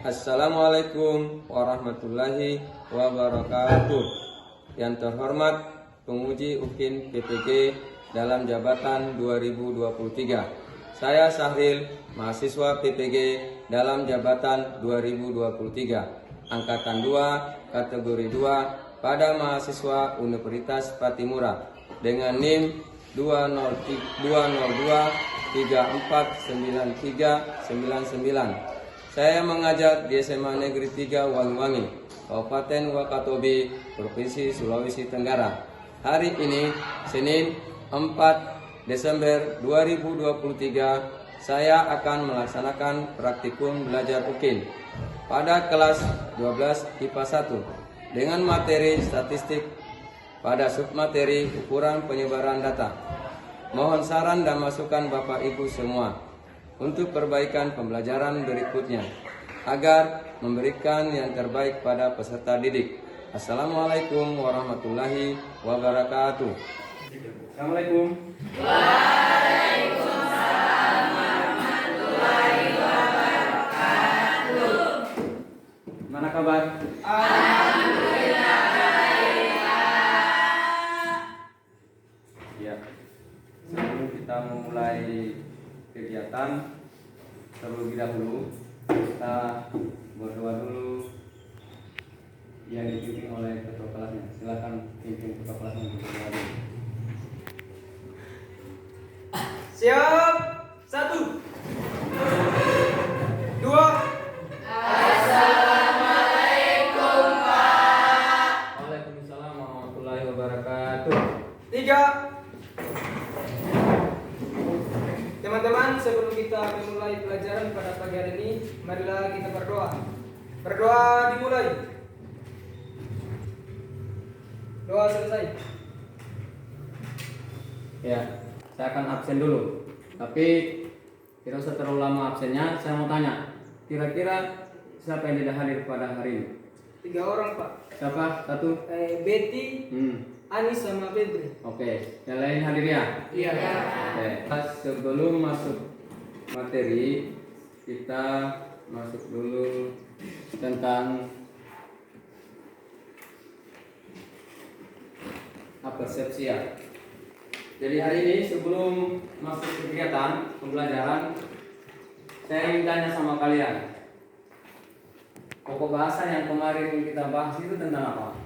Assalamualaikum warahmatullahi wabarakatuh. Yang terhormat penguji UKIN PPG dalam jabatan 2023. Saya Sahril, mahasiswa PPG dalam jabatan 2023, angkatan 2, kategori 2 pada mahasiswa Universitas Patimura dengan NIM 202-349399. Saya mengajar di SMA Negeri 3 Wangwangi, Kabupaten Wakatobi, Provinsi Sulawesi Tenggara. Hari ini, Senin 4 Desember 2023, saya akan melaksanakan praktikum belajar UKIN pada kelas 12 IPA 1 dengan materi statistik pada submateri ukuran penyebaran data. Mohon saran dan masukan Bapak Ibu semua untuk perbaikan pembelajaran berikutnya agar memberikan yang terbaik pada peserta didik. Assalamualaikum warahmatullahi wabarakatuh. Assalamualaikum. Waalaikumsalam warahmatullahi wabarakatuh. Mana kabar? Alhamdulillah baik, Pak. Ya. Sebelum kita memulai kegiatan, terlebih dahulu kita berdoa dulu yang dipimpin oleh ketua kelasnya. Silakan pimpin ketua kelasnya untuk berdoa dulu. Siap. 1, 2. Assalamualaikum, Pak. Waalaikumsalam warahmatullahi wabarakatuh. 3. Teman-teman, sebelum kita memulai pelajaran pada pagi hari ini, marilah kita berdoa. Berdoa dimulai. Doa selesai. Ya, saya akan absen dulu. Tapi tidak usah terlalu lama absennya. Saya mau tanya, kira-kira siapa yang tidak hadir pada hari ini? 3 orang, Pak. Siapa? 1. Betty, Anis sama Febri. Oke, yang lain hadir ya? Iya. Oke. Sebelum masuk materi, kita masuk dulu tentang persepsi ya. Jadi hari ini sebelum masuk kegiatan pembelajaran, saya ingin tanya sama kalian. Pokok bahasan yang kemarin kita bahas itu tentang apa?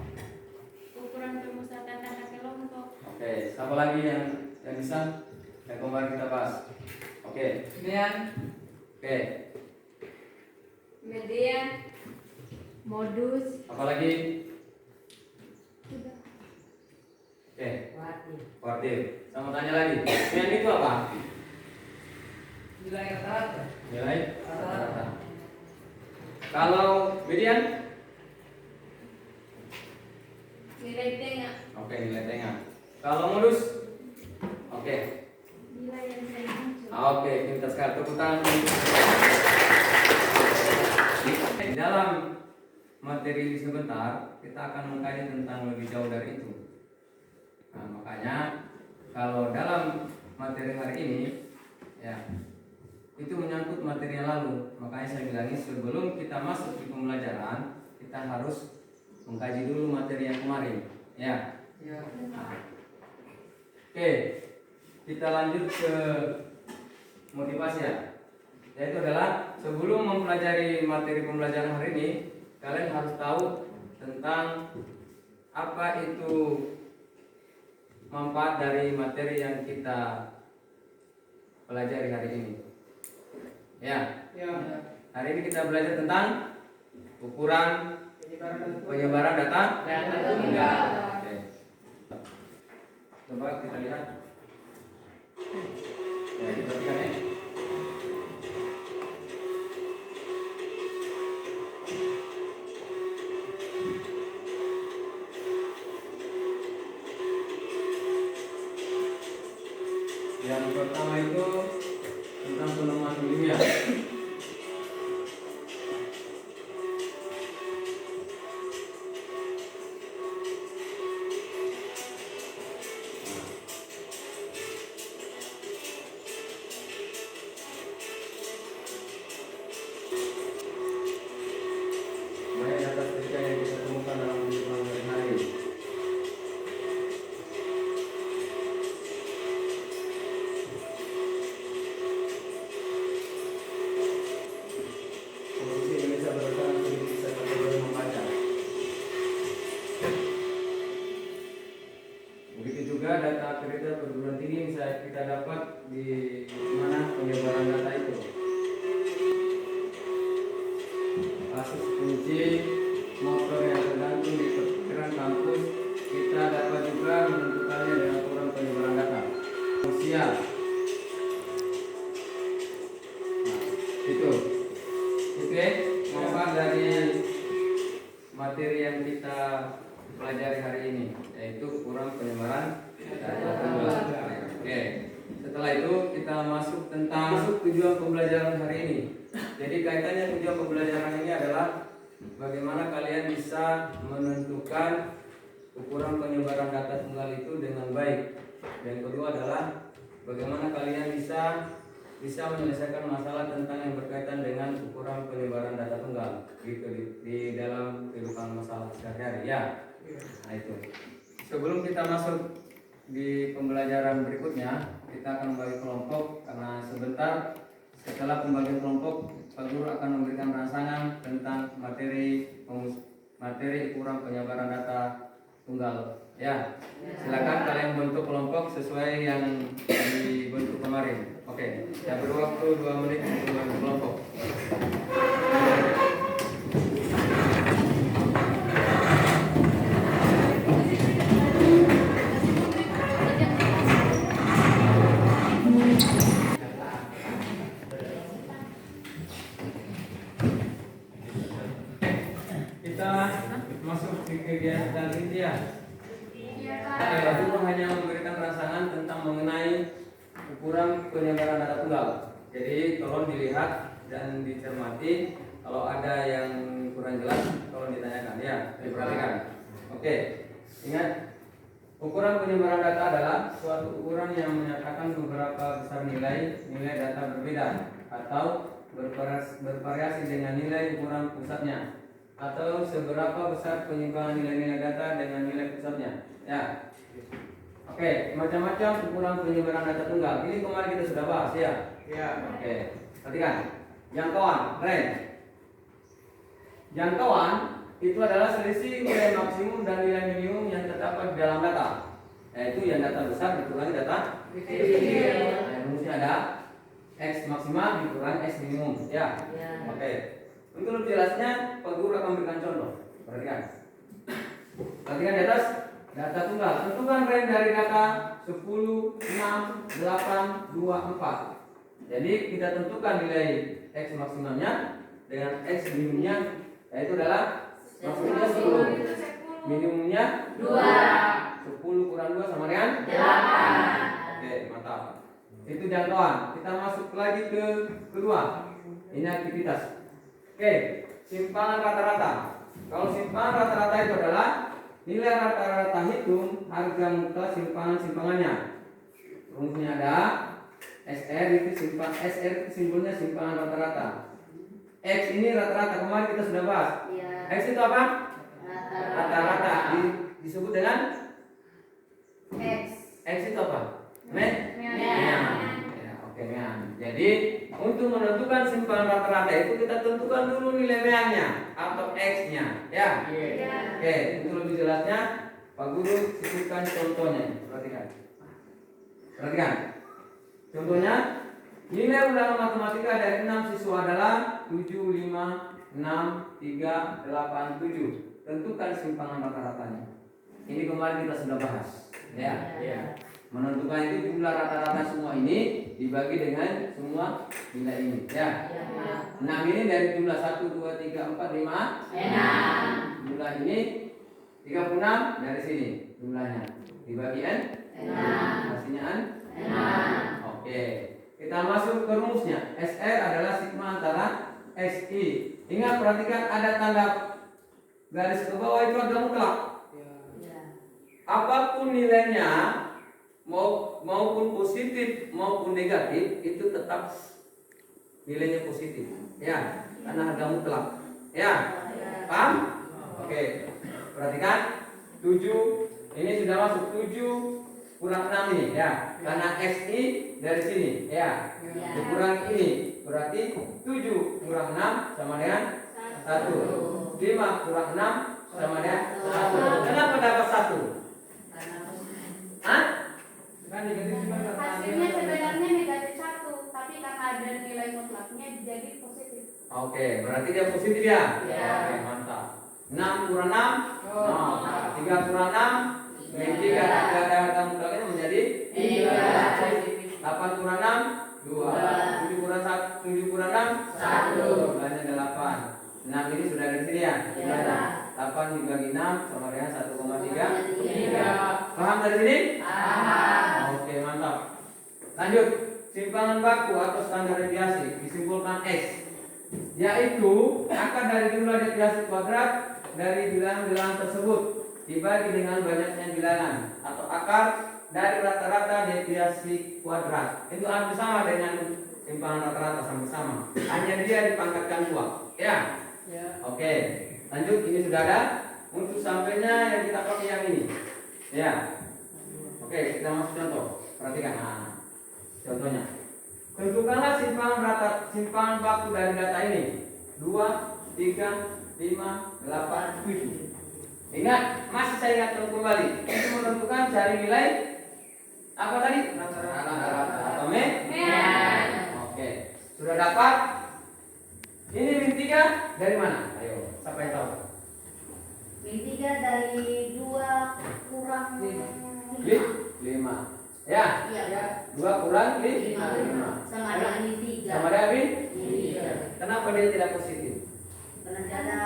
Ukuran pemusatan data kelompok. Oke, siapa lagi yang bisa? Yang kemarin kita bahas. Oke. Kemudian Oke. Media, modus, Apa lagi? Oke. Kuartil. Sama tanya lagi. Yang itu apa? nilai rata-rata. Nilai rata-rata. Kalau median? nilai tengah, Oke, nilai tengah. Kalau modus? Oke. nilai yang saya muncul. Oke, pintar sekali. Tepuk tangan. Di dalam materi sebentar, kita akan mengkaji tentang lebih jauh dari itu. Nah, makanya kalau dalam materi hari ini, ya, itu menyangkut materi yang lalu. Makanya saya bilangin sebelum kita masuk di pembelajaran, kita harus mengkaji dulu materi yang kemarin. Ya. Ya. Nah. Oke, kita lanjut ke motivasi ya. Yaitu adalah sebelum mempelajari materi pembelajaran hari ini, kalian harus tahu tentang apa itu manfaat dari materi yang kita pelajari hari ini. Ya, Ya. hari ini kita belajar tentang ukuran penyebaran data tunggal. Oke. Coba kita lihat. Ya, kita lihat ya. Yang pertama itu tentang penemuan ilmiah. Produksi Indonesia berdasarkan studi riset kategori membaca. Begitu juga data akreditasi perguruan tinggi bisa kita dapat di mana penyebaran data itu. Kasus kunci motor yang tergantung di perkiraan kampus kita dapat juga menentukannya dengan aturan penyebaran data sosial. Itu oke, maka dari materi yang kita pelajari hari ini yaitu ukuran penyebaran data tunggal. Oke, setelah itu kita masuk tujuan pembelajaran hari ini. Jadi kaitannya tujuan pembelajaran ini adalah bagaimana kalian bisa menentukan ukuran penyebaran data tunggal itu dengan baik. Yang kedua adalah bagaimana kalian bisa menyelesaikan masalah tentang yang berkaitan dengan ukuran penyebaran data tunggal gitu di dalam kehidupan masalah sehari-hari ya. Nah itu. Sebelum kita masuk di pembelajaran berikutnya, kita akan membagi kelompok karena setelah pembagian kelompok, Pak Guru akan memberikan rangsangan tentang materi ukuran penyebaran data tunggal. Ya, silakan kalian bentuk kelompok sesuai yang dibentuk kemarin. Oke, saya beri waktu 2 menit untuk membentuk kelompok. Kita masuk di kegiatan ini ya. Pak Guru hanya memberikan rangsangan tentang mengenai ukuran penyebaran data tunggal. Jadi tolong dilihat dan dicermati. Kalau ada yang kurang jelas, tolong ditanyakan ya, diperhatikan. Oke, ingat ukuran penyebaran data adalah suatu ukuran yang menyatakan beberapa besar nilai data berbeda atau bervariasi dengan nilai ukuran pusatnya atau seberapa besar penyimpangan nilai-nilai data dengan nilai pusatnya. Ya. Oke, macam-macam ukuran penyebaran data tunggal. Ini kemarin kita sudah bahas ya. Ya. Oke. Perhatikan. Jangkauan, range. Jangkauan itu adalah selisih nilai maksimum dan nilai minimum yang terdapat di dalam data. Yaitu yang data besar dikurangi data kecil. Nah, rumusnya ada X maksimal dikurangi X minimum. Ya. Oke. Untuk lebih jelasnya, Pak Guru akan memberikan contoh. Perhatikan. Perhatikan di atas. Data tunggal, tentukan range dari data 10, 6, 8, 2, 4. Jadi kita tentukan nilai X maksimalnya dengan X minimumnya, yaitu adalah maksimumnya 10, minimumnya 2. 10 kurang 2 sama dengan 8. Oke, mantap. Itu jangkauan. Kita masuk lagi ke kedua. Ini aktivitas. Oke, simpangan rata-rata. Kalau simpangan rata-rata itu adalah nilai rata-rata hitung harga mutlak simpangannya. Rumusnya ada SR itu simbolnya simpangan rata-rata. X ini rata-rata, kemarin kita sudah bahas. X itu apa? Rata-rata. Disebut dengan X itu apa? Jadi untuk menentukan simpangan rata-rata itu kita tentukan dulu nilai meannya atau X-nya, ya. Oke, untuk lebih jelasnya Pak Guru sisipkan contohnya. Perhatikan. Contohnya nilai ulangan matematika dari 6 siswa adalah 7, 5, 6, 3, 8, 7. Tentukan simpangan rata-ratanya. Ini kemarin kita sudah bahas, ya. Menentukan itu jumlah rata-rata semua ini dibagi dengan semua nilai ini, ya. 6 ini dari jumlah 1, 2, 3, 4, 5 6. Jumlah ini 36 dari sini jumlahnya dibagi N 6. Hasilnya N 6. Oke, kita masuk ke rumusnya. SR adalah sigma antara SI. Ingat, perhatikan ada tanda garis ke bawah itu ada mutlak. Apapun nilainya maupun positif maupun negatif itu tetap nilainya positif, ya, karena harga mutlak, ya. Paham? Oke, perhatikan 7 ini sudah masuk 7, kurang 6 ini ya. Karena XI dari sini ya. Dikurang ini berarti 7 kurang 6 sama dengan 1. 5 kurang 6 sama dengan 1. Kenapa dapat 1? Hah? Kan negatif cuma karena Hasilnya sebenarnya negatif 1, tapi karena ada nilai mutlaknya jadi positif. Oke, berarti dia positif ya? Ya. Oke, mantap. 6 kurang 6 0. 3 kurang 6 min 3 ada harga mutlaknya menjadi 3. 8 kurang 6 2. 7 kurang 1 7 kurang 6 1. Jumlahnya 8. 6 ini sudah dari sini ya? Ya. 8 dibagi 6 sama dengan 1,3. Paham dari sini? Oke, mantap. Lanjut. Simpangan baku atau standar deviasi disimpulkan X, yaitu akar dari jumlah deviasi kuadrat dari bilangan-bilangan tersebut dibagi dengan banyaknya bilangan, atau akar dari rata-rata deviasi kuadrat. Itu hampir sama dengan simpangan rata-rata, sama-sama. Hanya dia dipangkatkan 2. Ya. Oke. Lanjut, ini sudah ada. Untuk sampelnya yang kita pakai yang ini. Ya. Oke, kita masuk contoh. Perhatikan. Nah, contohnya. Tentukanlah simpangan baku dari data ini. 2, 3, 5, 8, 7. Ingat, masih saya ingatkan kembali. Untuk menentukan cari nilai apa tadi? Rata-rata atau median. Oke, sudah dapat. Ini min 3 dari mana? Ayo, siapa yang tahu? Min 3 dari 2 kurang 5. Ya. Iya. 2 kurang 5. Sama dengan min 3. Sama dengan min? Iya. Kenapa dia tidak positif? Karena ada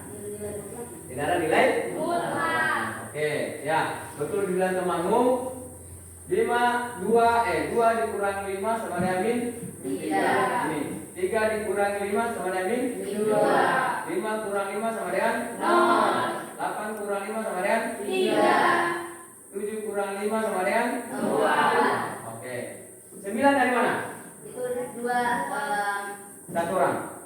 nilai mutlak. Tidak ada nilai? Mutlak. Oke, ya. Betul dibilang temanmu. 2 dikurangi 5 sama dengan min? 3. Ini. 3 dikurangi 5 sama dengan min? 2. 5 kurang 5 sama dengan? 0. 8 kurang 5 sama dengan? 3. 7 kurang 5 sama dengan? 2. Oke. 9 dari mana? Itu 2 Satu orang.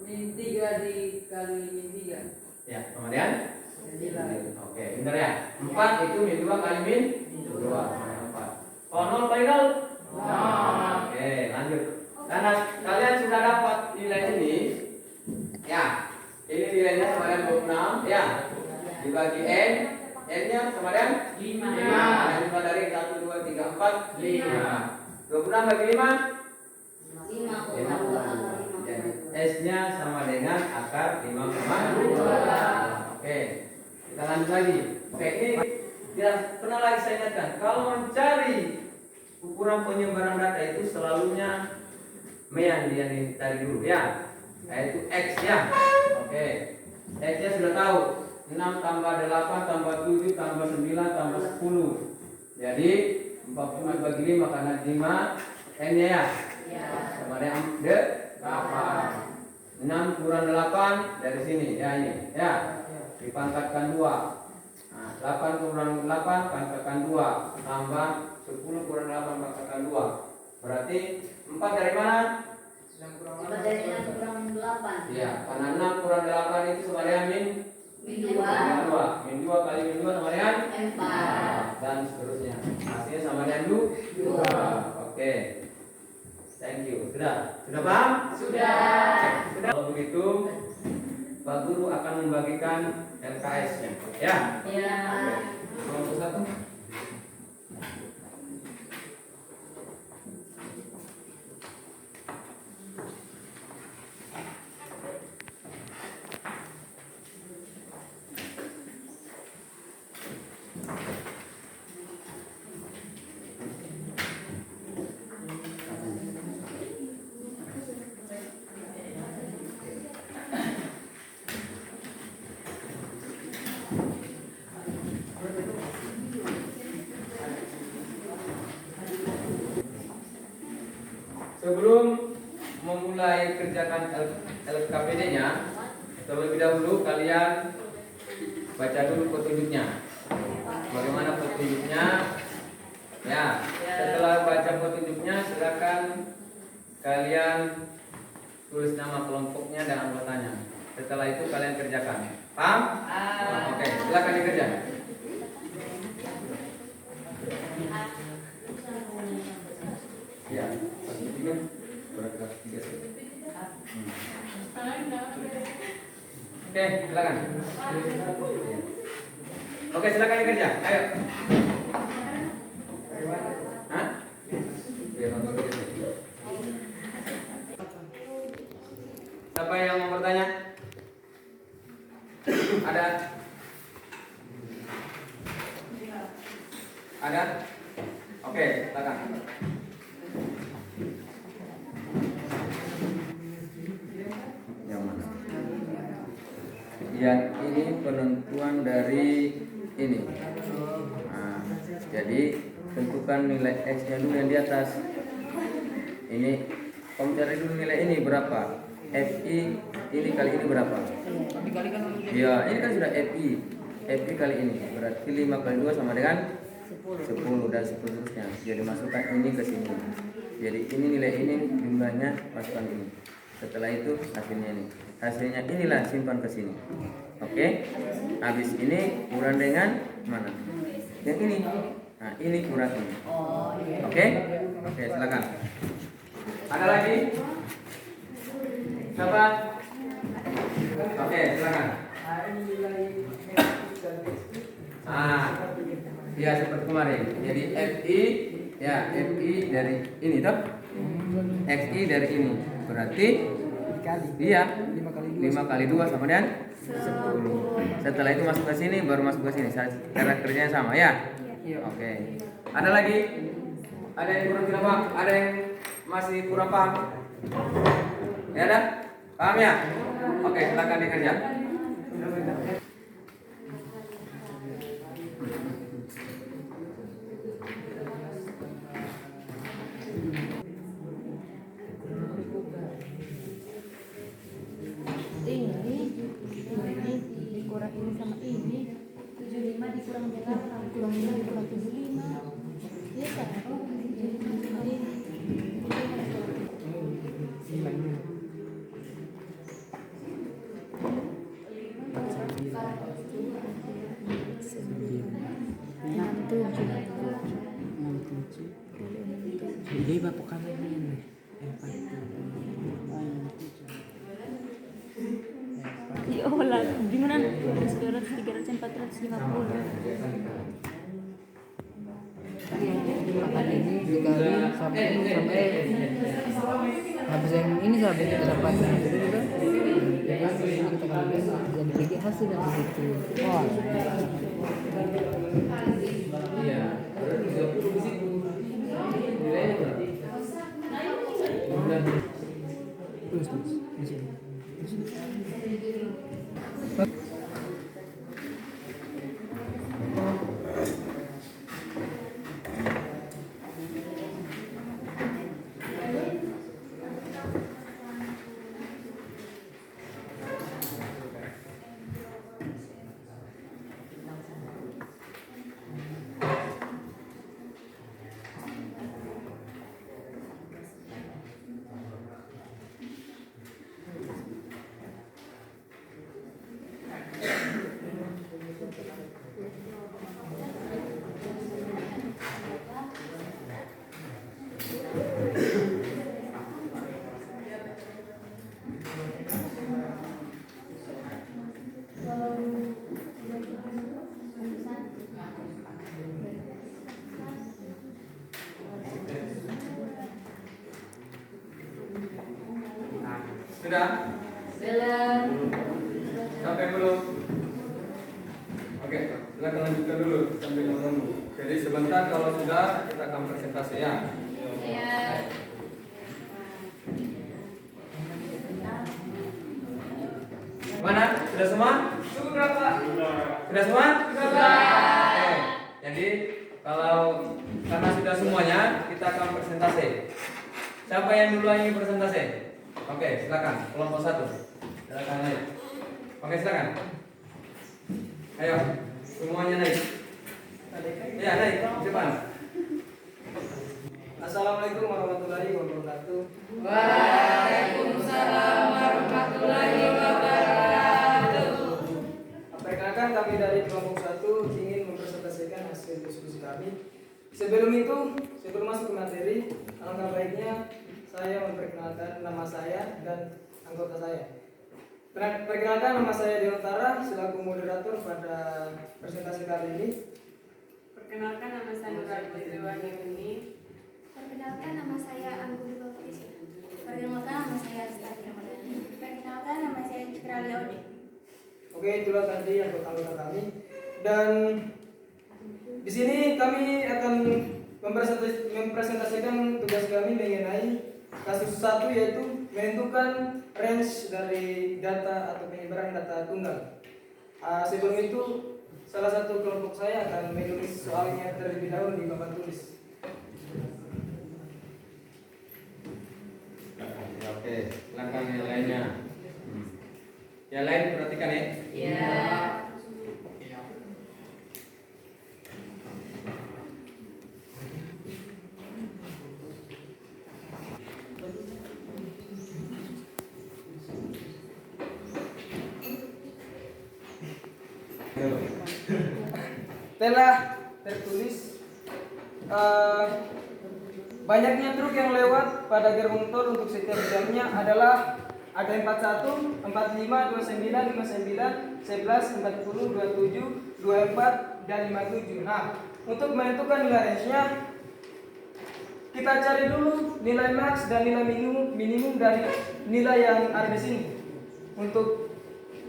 Min 3 dikali min 3. Ya, kemudian? 9. Oke, bentar ya. 4 itu min 2 kali min 2 sama dengan 4. Oh, 0 kali 0? Oke, lanjut. Karena kalian sudah dapat nilai ini, ya. Ini nilainya sama dengan 26, ya. Dibagi N, N-nya sama dengan 5. Yang cuma dari 1, 2, 3, 4, 5. 26 bagi 5? 5,2. Jadi S-nya sama dengan akar 5,2. Oke, kita lanjut lagi. Oke, ini tidak pernah lagi saya ingatkan. Kalau mencari ukuran penyebaran data itu selalunya yang tadi dulu ya, yaitu X ya. Oke, X-nya sudah tahu. 6 tambah 8 tambah 7 tambah 9 tambah 10. Jadi 40 bagi 5 karena 5 N-nya ya. Sama dengan 8. 6 kurang 8 dari sini ya, ini ya. Dipangkatkan 2. Nah, 8 kurang 8 pangkatkan 2 tambah 10 kurang 8 pangkatkan 2. Berarti 4 dari mana? 6 kurang 5 dari 6 kurang 8. Iya, karena 6 kurang 8 itu sama dengan min Min 2. 2. Min 2 kali min 2 sama dengan 4. dan seterusnya. Hasilnya sama dengan 2. Oke. Thank you. Sudah paham? Sudah. Kalau begitu, Pak Guru akan membagikan LKS-nya. Ya. Ya. Kelompok 1. Sebelum memulai kerjakan LKPD-nya, terlebih dahulu kalian baca dulu petunjuknya. Bagaimana petunjuknya? Ya, setelah baca petunjuknya, silakan kalian tulis nama kelompoknya dan anggotanya. Setelah itu kalian kerjakan. Paham? Oke, silakan dikerjakan. Oke, silakan. Oke, silakan dikerja. Ayo. Hah? Biar masuk ke sini. Siapa yang mau bertanya? Ada? Ada? Oke, silakan. Yang mana? Yang ini penentuan dari ini. Nah, jadi tentukan nilai X-nya dulu yang di atas. Ini kamu cari dulu nilai ini berapa? FI ini kali ini berapa? Ya, ini kan sudah FI. FI kali ini berarti 5 kali 2 sama dengan 10 dan seterusnya. Jadi masukkan ini ke sini. Jadi ini nilai ini jumlahnya masukkan ini. Setelah itu hasilnya ini. Hasilnya inilah simpan ke sini. Oke? Habis ini kurang dengan mana? Yang ini. Nah, ini kurang ini. Oke? Oke, silakan. Ada lagi? Siapa? Oke, silakan. Ya seperti kemarin. Jadi FI, ya FI dari ini toh, XI dari ini. Berarti iya 5 kali 2 sama dengan 10. Setelah itu masuk ke sini, baru masuk ke sini. Cara kerjanya sama ya. Oke. Ada lagi? Ada yang kurang tidak paham? Ada yang masih kurang paham? Ya ada? Paham ya? Oke, silakan dikerja. Ini dikurang ini sama ini 75 dikurang 8 kurang 5 dikurang 75 iya kan? 75 sama ini Jadi bapak kanan ini. iya lah gimana 200 300 450 Makan ini dikali sampai habis yang ini sampai kita dapat itu juga. Jadi kita kali jadi bagi hasil dari situ. Wah. Iya. 30 di situ. Nilainya berapa? Terus di sini. Sudah? belum Sampai belum? Oke, silakan lanjutkan dulu sambil menunggu. Jadi sebentar kalau sudah kita akan presentasi ya. ya Mana? Sudah semua? Sudah Pak. Sudah semua? Sudah. Oke. Jadi kalau karena sudah semuanya, kita akan presentasi. Siapa yang duluan ingin presentasi? Oke, silakan. Kelompok 1. Silakan naik. Oke, silakan. Ayo, semuanya naik. Ya, naik. Cepat. Assalamualaikum warahmatullahi wabarakatuh. Waalaikumsalam warahmatullahi wabarakatuh. Perkenalkan kami dari kelompok 1 ingin mempresentasikan hasil diskusi kami. Sebelum itu, sebelum masuk ke materi, alangkah baiknya saya memperkenalkan nama saya dan anggota saya. Perkenalkan, nama saya Deontara selaku moderator pada presentasi kali ini. Perkenalkan, nama saya Nurul Putri Wardani. Perkenalkan, nama saya Anggun Bautista. Perkenalkan, nama saya Astari Ramadhani. Perkenalkan, nama saya Citra Leode. Oke, itulah tadi anggota kami. Dan di sini kami akan mempresentasikan tugas kami mengenai kasus 1, yaitu menentukan range dari data atau penyebaran data tunggal. Sebelum itu, salah satu kelompok saya akan menulis soalnya terlebih dahulu di papan tulis. Oke, silakan yang lainnya. Yang lain perhatikan ya. Iya. Telah tertulis banyaknya truk yang lewat pada gerbong tol untuk setiap jamnya adalah ada 41, 45, 29, 59, 11, 40, 27, 24, dan 57. Nah, untuk menentukan nilai range-nya, kita cari dulu nilai max dan nilai minimum dari nilai yang ada di sini. Untuk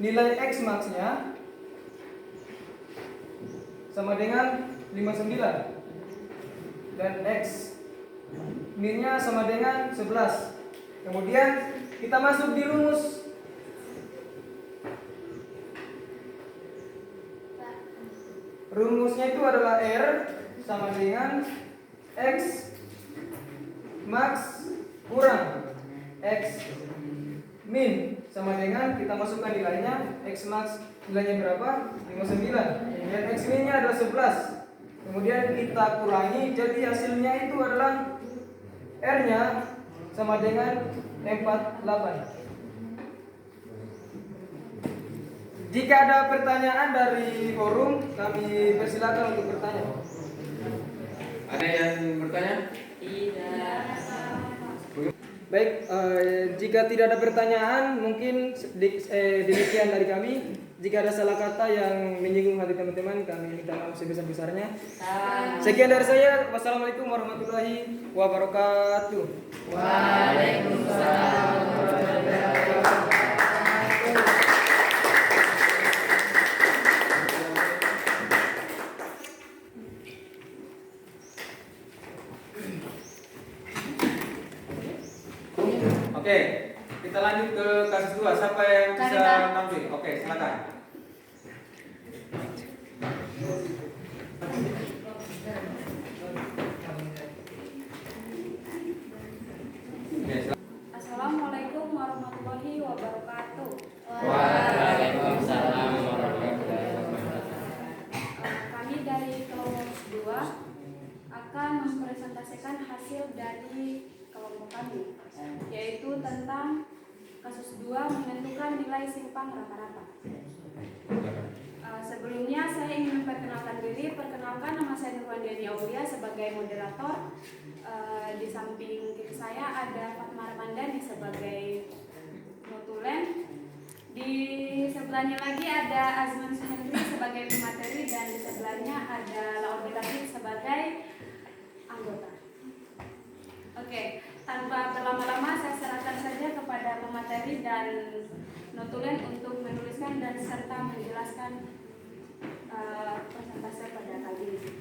nilai X max-nya sama dengan 59 dan X min-nya sama dengan 11. Kemudian kita masuk di rumus. Rumusnya itu adalah R sama dengan X max kurang X min sama dengan, kita masukkan nilainya, X max nilainya berapa? 59 dan X min nya adalah 11. Kemudian kita kurangi, jadi hasilnya itu adalah R nya sama dengan 48. Jika ada pertanyaan dari forum, kami persilakan untuk bertanya. Ada yang bertanya? Tidak. Baik, jika tidak ada pertanyaan, mungkin demikian dari kami. Jika ada salah kata yang menyinggung hati teman-teman, kami minta maaf sebesar-besarnya. Sekian dari saya. Wassalamualaikum warahmatullahi wabarakatuh. Waalaikumsalam warahmatullahi wabarakatuh. Oke, kita lanjut ke kasus 2. Siapa yang bisa tampil? Oke, silakan. Assalamualaikum warahmatullahi wabarakatuh. Waalaikumsalam warahmatullahi wabarakatuh. Kami dari kelompok 2 akan mempresentasikan hasil dari kelompok kami, yaitu tentang kasus 2 menentukan nilai simpang rata-rata. Sebelumnya saya ingin memperkenalkan diri. Perkenalkan, nama saya Nurwandani Aulia sebagai moderator. Di samping kiri saya ada Fatma Ramandani sebagai notulen. Di sebelahnya lagi ada Azman Suhendri sebagai pemateri, dan di sebelahnya ada Laura David sebagai anggota. Oke, tanpa berlama-lama saya serahkan saja kepada pemateri dan notulen untuk menuliskan dan serta menjelaskan presentasi pada kali ini.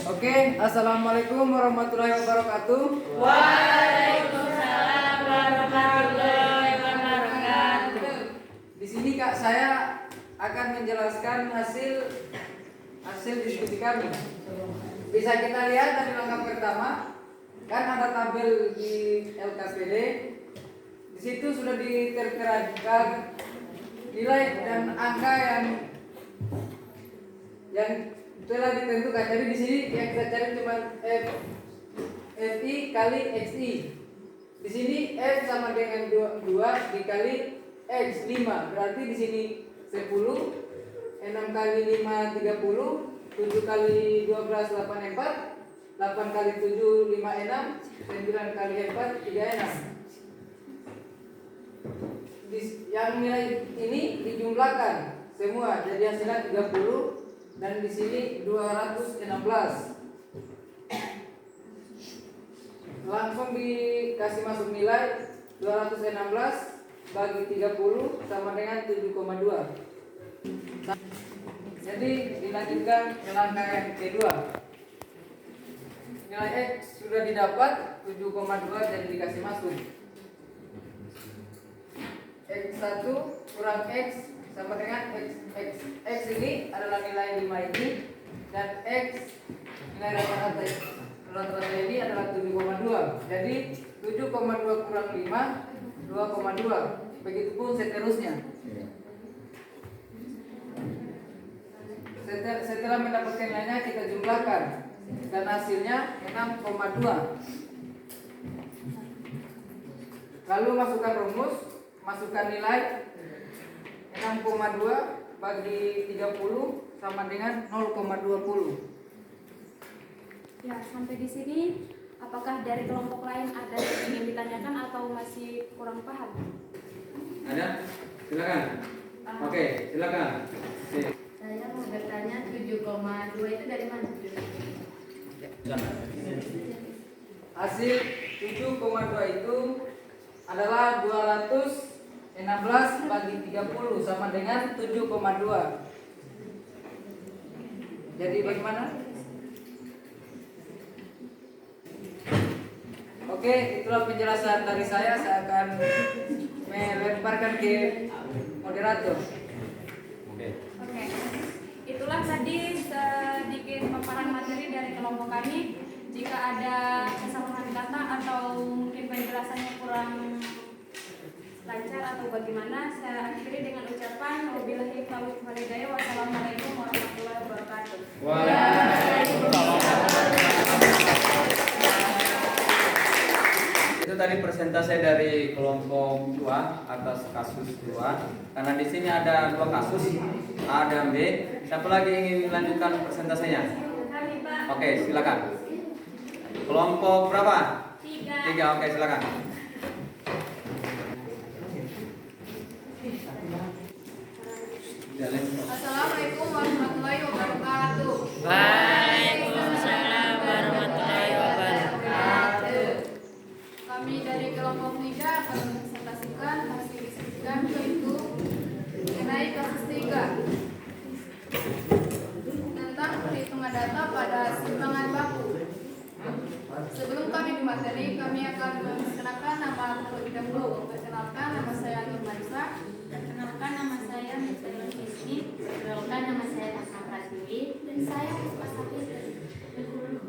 Oke, assalamualaikum warahmatullahi wabarakatuh. Waalaikumsalam warahmatullahi wabarakatuh. Di sini Kak, saya akan menjelaskan hasil diskusi kami. Bisa kita lihat dari langkah pertama, kan ada tabel di LKPD. Di situ sudah diterterakan nilai dan angka yang telah ditentukan. Jadi di sini yang kita cari cuma FI kali XI Di sini F sama dengan 2 dikali X 5. Berarti di sini 10, 6 kali 5 30, 7 kali 12 84, 8 kali 7 56, 9 kali 4 36. Yang nilai ini dijumlahkan semua jadi hasilnya 30 dan di sini 216. Langsung dikasih masuk nilai 216 bagi 30 sama dengan 7,2. Jadi dilanjutkan ke langkah yang kedua. Nilai X sudah didapat 7,2 jadi dikasih masuk. X1 kurang X sama dengan X ini adalah nilai 5 ini dan X nilai rata-rata ini adalah 7,2. Jadi 7,2 kurang 5 2,2. Begitupun seterusnya. Setelah mendapatkan nilainya kita jumlahkan dan hasilnya 6,2. Lalu masukkan rumus, masukkan nilai 6,2 bagi 30 sama dengan 0,20. Ya, sampai di sini apakah dari kelompok lain ada yang ingin ditanyakan atau masih kurang paham? Ada? Silakan. Oke, silakan. Saya mau bertanya 7,2 itu dari mana? Hasil 7,2 itu adalah 216 bagi 30 sama dengan 7,2. Jadi bagaimana? Oke, itulah penjelasan dari saya. Saya akan melemparkan ke moderator. Oke. Oke, itulah tadi sedikit paparan materi dari kelompok kami. Jika ada kesalahan kata atau mungkin penjelasannya kurang lancar atau bagaimana, saya akhiri dengan ucapan wabillahi taufiq wal hidayah. Wassalamualaikum warahmatullahi wabarakatuh. Itu tadi persentase dari kelompok 2 atas kasus 2. Karena di sini ada 2 kasus, A dan B. Siapa lagi ingin melanjutkan persentasenya? Kami Pak. Oke, silakan. Kelompok berapa? 3. Oke, silakan. Assalamualaikum warahmatullahi wabarakatuh. Waalaikumsalam warahmatullahi wabarakatuh. Kami dari kelompok 3 akan mempresentasikan hasil diskusikan yaitu mengenai kasus 3 tentang perhitungan data pada simpangan baku. Sebelum kami di materi, kami akan memperkenalkan nama terlebih dahulu. Perkenalkan, nama saya Nurmansa. Perkenalkan, nama saya Mister Kisni. Perkenalkan, nama saya Tasna Pratiwi. Dan saya Puspa Sakti.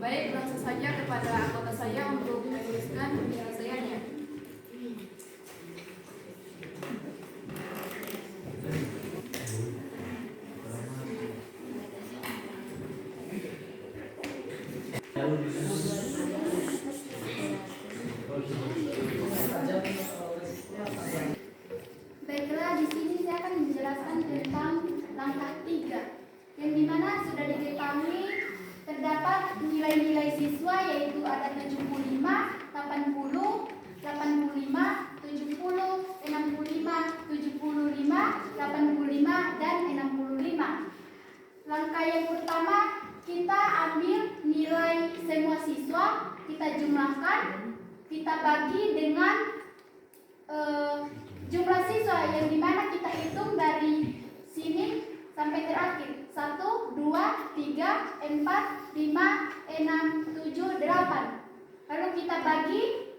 Baik, langsung saja kepada anggota saya untuk menuliskan penyelesaiannya. Baiklah, di sini saya akan menjelaskan tentang langkah 3, yang dimana sudah diketahui terdapat nilai-nilai siswa yaitu ada 75, 80, 85, 70, 65, 75, 85, dan 65. Langkah yang pertama, kita ambil nilai semua siswa, kita jumlahkan, kita bagi dengan jumlah siswa yang dimana kita hitung dari sini sampai terakhir 1, 2, 3, 4, 5, 6, 7, 8. Lalu kita bagi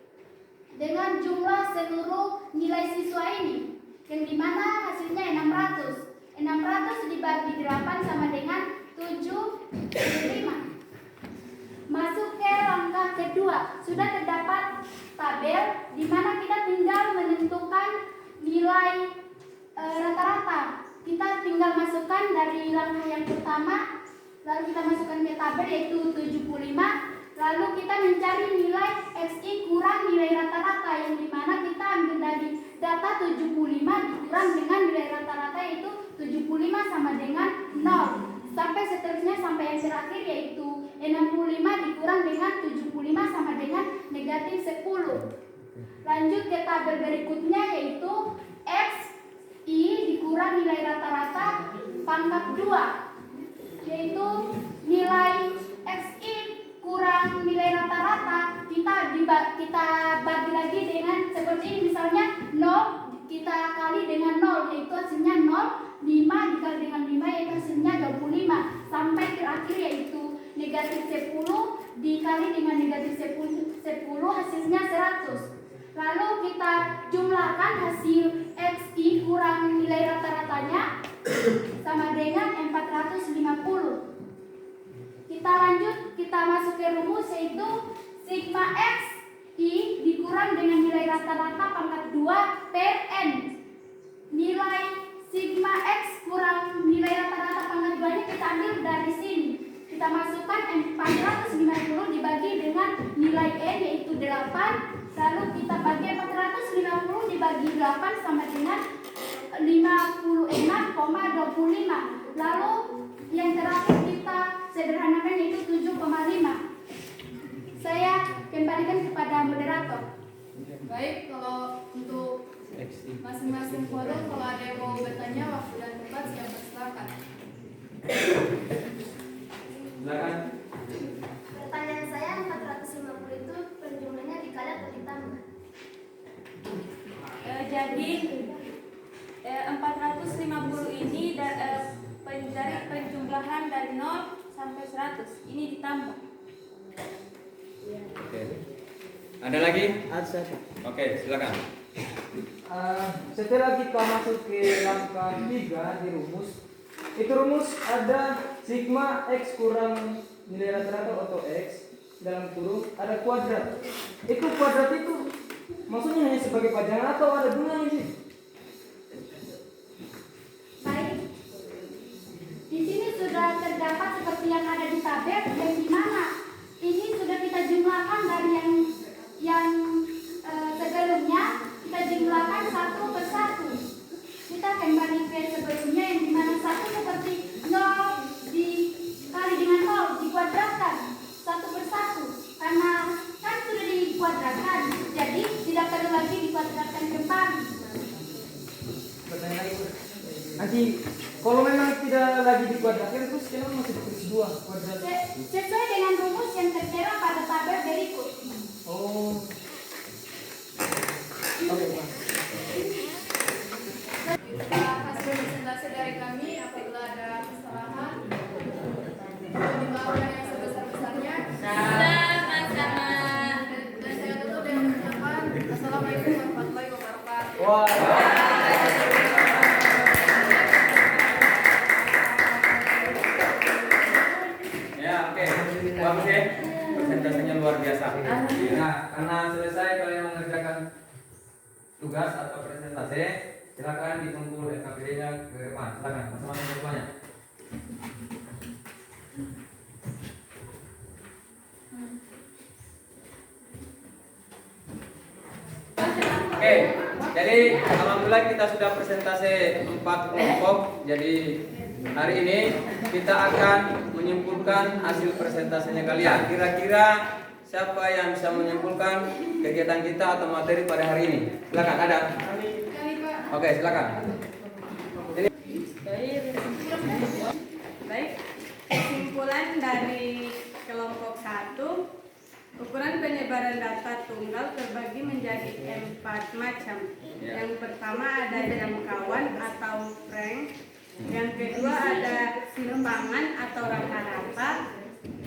dengan jumlah seluruh nilai siswa ini yang dimana hasilnya 600. 600 dibagi 8 sama dengan 75. Masuk ke langkah kedua, sudah terdapat tabel di mana kita tinggal menentukan nilai rata-rata. Kita tinggal masukkan dari langkah yang pertama, lalu kita masukkan ke tabel yaitu 75, Lalu kita mencari nilai XI kurang nilai rata-rata, yang dimana kita ambil dari data 75 dikurang dengan nilai rata-rata yaitu 75 sama dengan 0. Sampai seterusnya sampai yang terakhir yaitu 65 dikurang dengan 75 sama dengan negatif 10. Lanjut ke tabel berikutnya yaitu XI dikurang nilai rata-rata pangkat 2, yaitu nilai XI kurang nilai rata-rata kita bagi lagi dengan seperti ini, misalnya 0 kita kali dengan 0 yaitu hasilnya 0, 5 dikali dengan 5 yaitu hasilnya 25, sampai terakhir yaitu negatif 10 dikali dengan negatif 10 hasilnya 100. Lalu kita jumlahkan hasil XI kurang nilai rata-ratanya sama dengan 450. Kita lanjut, kita masuk ke rumus yaitu sigma XI dikurang dengan nilai rata-rata pangkat 2 per N. Nilai sigma X kurang nilai rata-rata pangkat 2 ini kita ambil dari sini. Kita masukkan 450 dibagi dengan nilai N yaitu 8. Lalu kita bagi 450 dibagi 8 sama dengan 56,25. Lalu yang terakhir kita sederhanakan yaitu 7,5. Saya kembalikan kepada moderator. Baik, kalau untuk masing-masing forum kalau ada yang mau bertanya waktu dan tempat silakan. Silakan. Pertanyaan saya 450 itu penjumlahnya dikali atau ditambah? Jadi 450 ini dari penjumlahan dari 0 sampai 100 ini ditambah. Oke. Ada lagi? Ada. Oke, silakan. Setelah kita masuk ke langkah 3 di rumus, itu rumus ada sigma X kurang nilai rata-rata atau X dalam kurung ada kuadrat. Itu kuadrat itu maksudnya hanya sebagai pajangan atau ada gunanya sih? Baik. Di sini sudah terdapat seperti yang ada di tabel, yang dimana ini sudah kita jumlahkan dari yang sebelumnya kita jumlahkan satu per satu. Kita kembali ke sebelumnya yang dimana satu seperti 0 dikali dengan 0 dikuadratkan satu per satu, karena kan sudah dikuadratkan, jadi tidak perlu lagi dikuadratkan kembali. Pertanyaan lagi. Nanti kalau memang tidak lagi dikuadratkan terus kenapa masih ditulis 2 kuadrat? Sesuai dengan rumus yang tertera pada tabel berikut. Oh. Oke, Pak. Hasil presentasi dari kami, apabila ada kesalahan mohon dimaafkan yang sebesar-besarnya. Sama-sama. Dan saya tutup dengan ucapan Assalamualaikum warahmatullahi wabarakatuh. Wah. Ya, oke. Bagus ya. Presentasinya luar biasa. Nah, karena selesai kalian mengerjakan tugas atau presentasi, silakan ditunggu SKPD-nya ke depan. Silakan, masing-masing ke depannya. Oke, jadi alhamdulillah kita sudah presentasi 4 kelompok. Jadi hari ini kita akan menyimpulkan hasil presentasinya kalian. Kira-kira siapa yang bisa menyimpulkan kegiatan kita atau materi pada hari ini? Silakan, ada? Oke, silakan. Baik, kesimpulan dari kelompok 1, ukuran penyebaran data tunggal terbagi menjadi 4 macam. Yang pertama ada jangkauan atau rank, yang kedua ada simpangan atau rata-rata,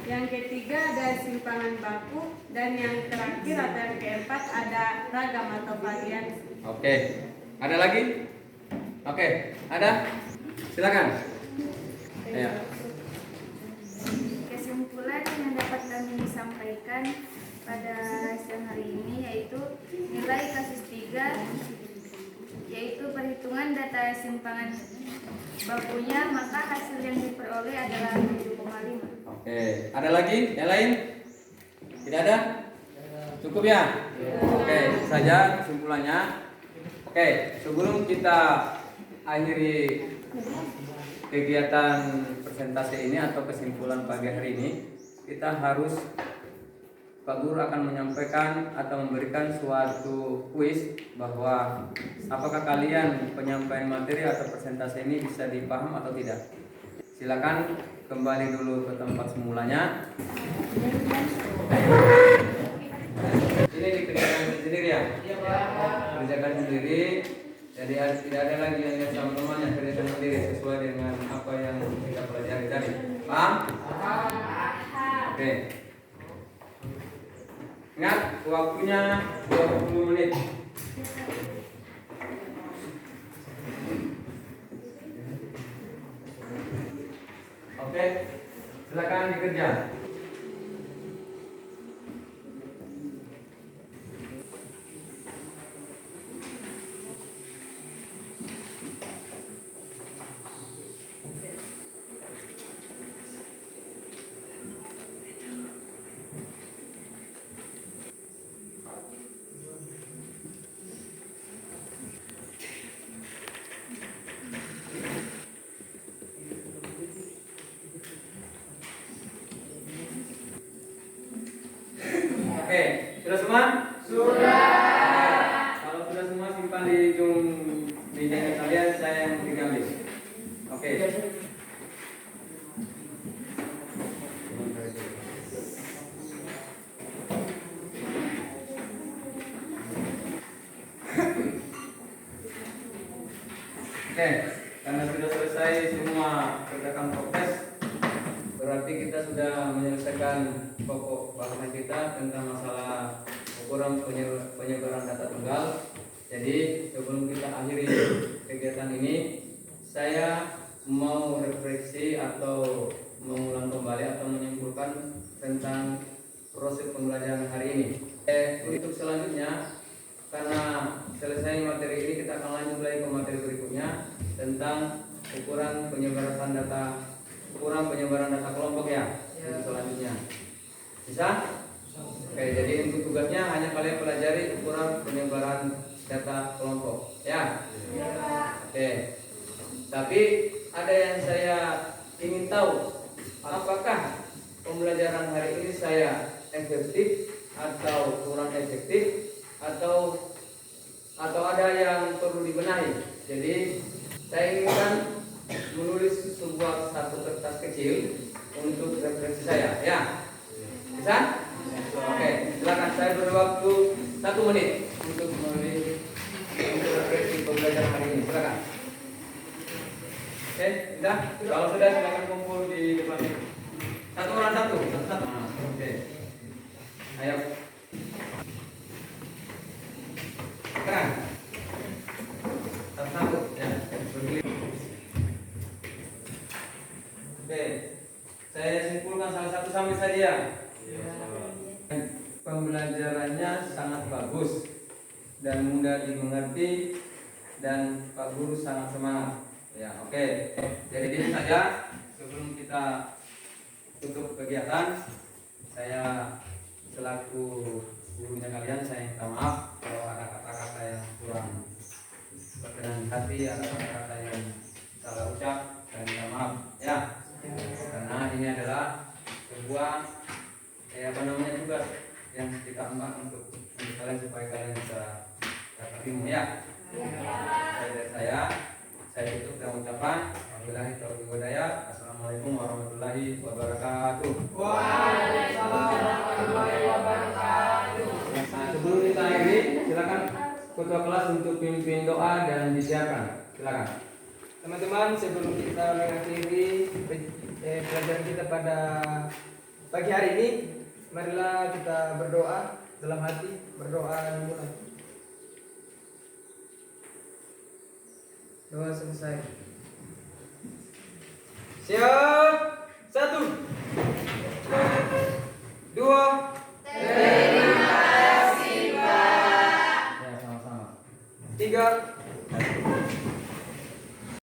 yang ketiga ada simpangan baku, dan yang terakhir atau yang keempat ada ragam atau varian. Oke, ada lagi? Oke, ada? Silakan. Ya. Kesimpulan yang dapat kami sampaikan pada siang hari ini yaitu nilai kasus 3 yaitu perhitungan data simpangan bakunya, maka hasil yang diperoleh adalah 7,5. Oke, ada lagi? Yang lain? Tidak ada? Cukup ya? Oke, itu saja kesimpulannya. Oke, sebelum kita akhiri kegiatan presentasi ini atau kesimpulan pagi hari ini, kita harus, Pak Guru akan menyampaikan atau memberikan suatu kuis bahwa apakah kalian penyampaian materi atau presentasi ini bisa dipaham atau tidak. Silakan kembali dulu ke tempat semulanya. Ini dikerjakan sendiri ya? Iya Pak. Kerjakan sendiri. Jadi tidak ada lagi yang lihat sama temannya, kerjakan sendiri sesuai dengan apa yang kita pelajari tadi. Paham? Oke. Ingat, waktunya 20 menit. Oke, silakan dikerja. Oke, sudah semua? Sudah. Kalau sudah semua simpan di ujung meja kalian, saya yang tinggal list. Oke. Oke, karena sudah selesai semua kerjakan proses, berarti kita sudah menyelesaikan pokok bahasan kita tentang masalah ukuran penyebaran data tunggal. Jadi sebelum kita akhiri kegiatan ini, saya mau refleksi atau mengulang kembali atau menyimpulkan tentang proses pembelajaran hari ini. Untuk selanjutnya, karena selesai materi ini, kita akan lanjut lagi ke materi berikutnya tentang ukuran penyebaran data kelompok ya. Untuk selanjutnya bisa? Oke, jadi untuk tugasnya hanya kalian pelajari ukuran penyebaran data kelompok ya. Oke, tapi ada yang saya ingin tahu, apakah pembelajaran hari ini saya efektif atau kurang efektif, atau ada yang perlu dibenahi. Jadi saya inginkan menulis satu kertas kecil untuk referensi saya ya. Bisa? Oke, silakan, saya beri waktu 1 menit untuk menulis referensi pembelajaran hari ini. Silakan. Oke, sudah? Kalau sudah, silakan kumpul di depan ini. Satu orang satu. Nah, oke. Ayo. Sekarang. Satu-satu ya. Oke. Saya simpulkan salah satu sampai saja. Pembelajarannya sangat bagus dan mudah dimengerti dan Pak Guru sangat semangat. Ya, oke. Jadi ini saja sebelum kita tutup kegiatan. Saya selaku gurunya kalian, saya minta maaf kalau ada kata-kata yang kurang berkenan hati, ada kata-kata yang salah ucap, saya minta maaf ya. Karena ini adalah sebuah tugas yang kita emban untuk kalian supaya kalian bisa dapat ilmu ya. Dari saya tutup dengan ucapan wabillahi taufiq wal hidayah. Assalamualaikum warahmatullahi wabarakatuh. Waalaikumsalam warahmatullahi wabarakatuh. Nah, sebelum kita akhiri, silakan ketua kelas untuk pimpin doa dan disiapkan. Silakan. Teman-teman, sebelum kita mengakhiri pelajaran kita pada pagi hari ini, marilah kita berdoa dalam hati, berdoa dimulai. Doa selesai. Siap.